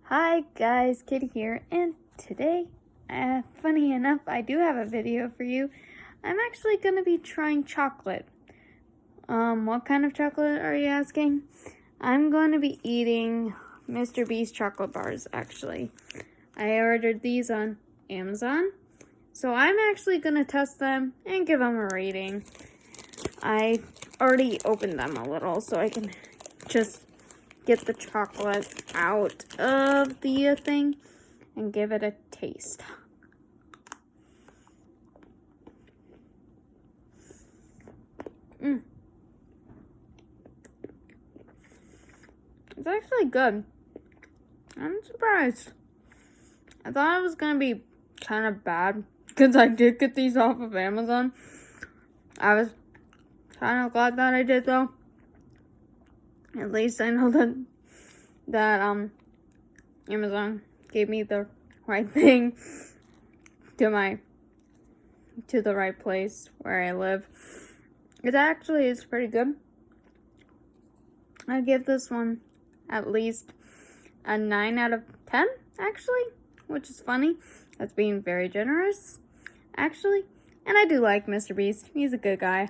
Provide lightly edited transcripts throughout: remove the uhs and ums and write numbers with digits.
Hi guys, Kitty here, and today, funny enough, I do have a video for you. I'm actually going to be trying chocolate. What kind of chocolate are you asking? I'm going to be eating Mr. Beast chocolate bars, actually. I ordered these on Amazon, so I'm actually going to test them and give them a rating. I already opened them a little, so I can just get the chocolate out of the thing and give it a taste. It's actually good. I'm surprised. I thought it was gonna be kind of bad because I did get these off of Amazon. I was kind of glad that I did though. At least I know that Amazon gave me the right thing to the right place where I live. It actually is pretty good. I give this one at least a 9 out of 10, actually, which is funny. That's being very generous, actually. And I do like Mr. Beast. He's a good guy.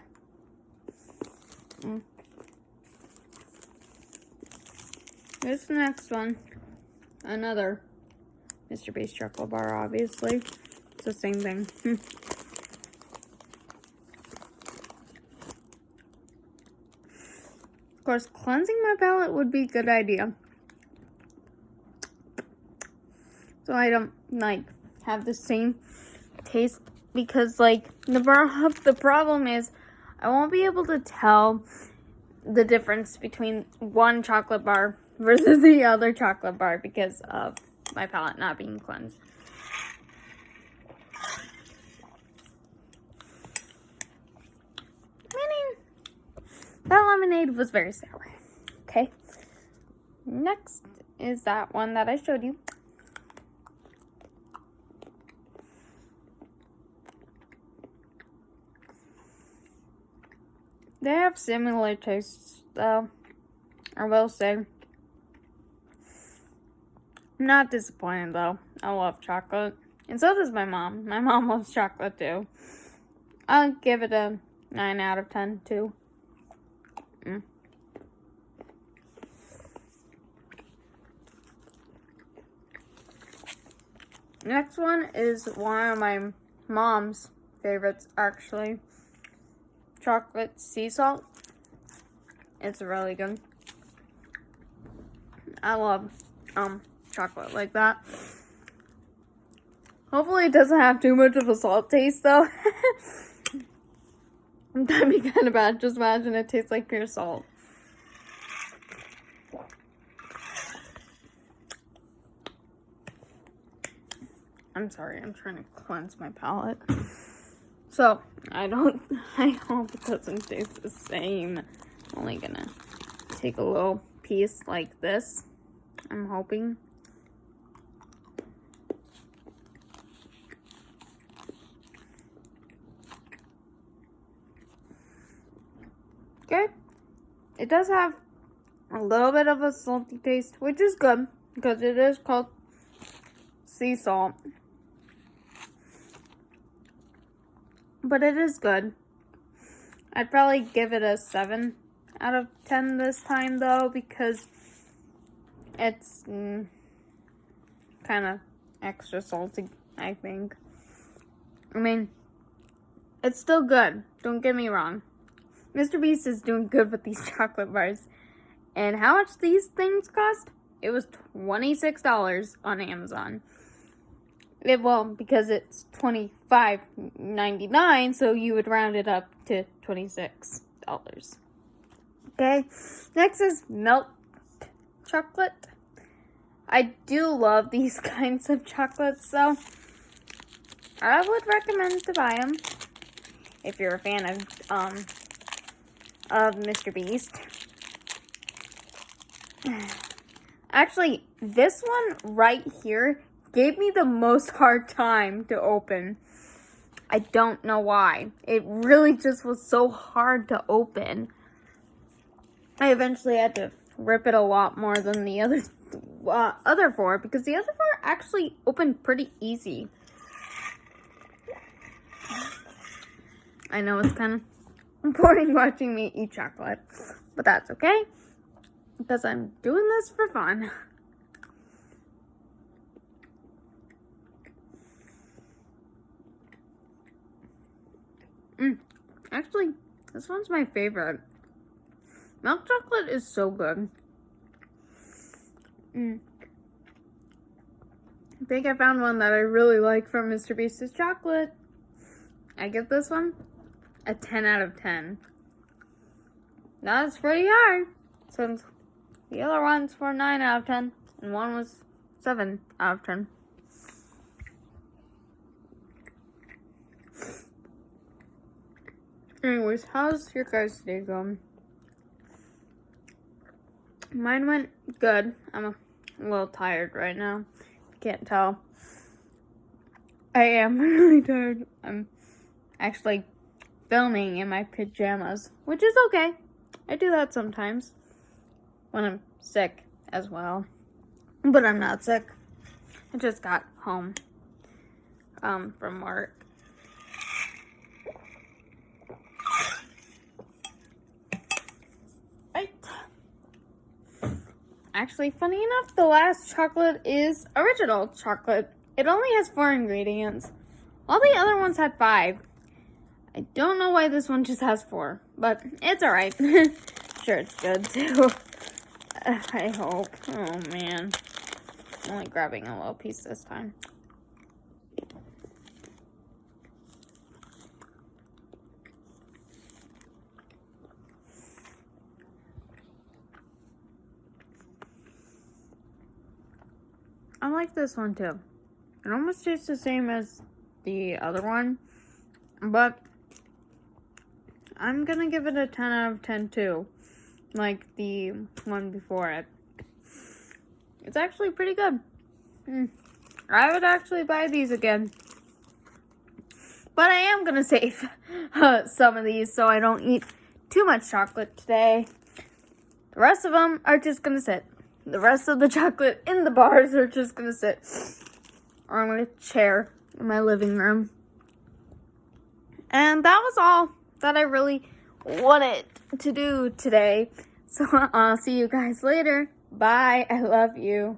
This next one, another Mr. Beast chocolate bar, obviously. It's the same thing. Of course, cleansing my palate would be a good idea. So I don't, have the same taste. Because, the problem is I won't be able to tell the difference between one chocolate bar versus the other chocolate bar because of my palate not being cleansed. Meaning, that lemonade was very sour. Okay. Next is that one that I showed you. They have similar tastes, though, I will say. Not disappointed, though. I love chocolate. And so does my mom. My mom loves chocolate, too. I'll give it a 9 out of 10, too. Next one is one of my mom's favorites, actually. Chocolate sea salt. It's really good. I love chocolate like that. Hopefully it doesn't have too much of a salt taste though. That'd be kind of bad. Just imagine it tastes like pure salt. I'm sorry, I'm trying to cleanse my palate. So, I hope it doesn't taste the same. I'm only gonna take a little piece like this. I'm hoping. Okay. It does have a little bit of a salty taste, which is good because it is called sea salt. But it is good. I'd probably give it a 7 out of 10 this time, though, because it's kind of extra salty, I think. I mean, it's still good. Don't get me wrong. Mr. Beast is doing good with these chocolate bars. And how much these things cost? It was $26 on Amazon. Because it's $25.99, so you would round it up to $26. Okay, next is milk chocolate. I do love these kinds of chocolates, so I would recommend to buy them if you're a fan of Mr. Beast. Actually, this one right here gave me the most hard time to open. I don't know why. It really just was so hard to open. I eventually had to rip it a lot more than the other four, because the other four actually opened pretty easy. I know it's kind of boring watching me eat chocolate, but that's okay, because I'm doing this for fun. Actually, this one's my favorite. Milk chocolate is so good. I think I found one that I really like from Mr. Beast's chocolate. I give this one a 10 out of 10. That's pretty hard, since the other ones were 9 out of 10, and one was 7 out of 10. Anyways, how's your guys' day going? Mine went good. I'm a little tired right now. Can't tell. I am really tired. I'm actually filming in my pajamas, which is okay. I do that sometimes when I'm sick as well. But I'm not sick. I just got home from work. Actually, funny enough, the last chocolate is original chocolate. It only has 4 ingredients. All the other ones had 5. I don't know why this one just has 4, but it's alright. Sure, it's good too. I hope. Oh man. I'm only grabbing a little piece this time. I like this one too. It almost tastes the same as the other one, but I'm gonna give it a 10 out of 10 too, like the one before it. It's actually pretty good. I would actually buy these again, but I am gonna save some of these so I don't eat too much chocolate today. The rest of them are just gonna sit. The rest of the chocolate in the bars are just gonna sit on a chair in my living room. And that was all that I really wanted to do today. So I'll see you guys later. Bye. I love you.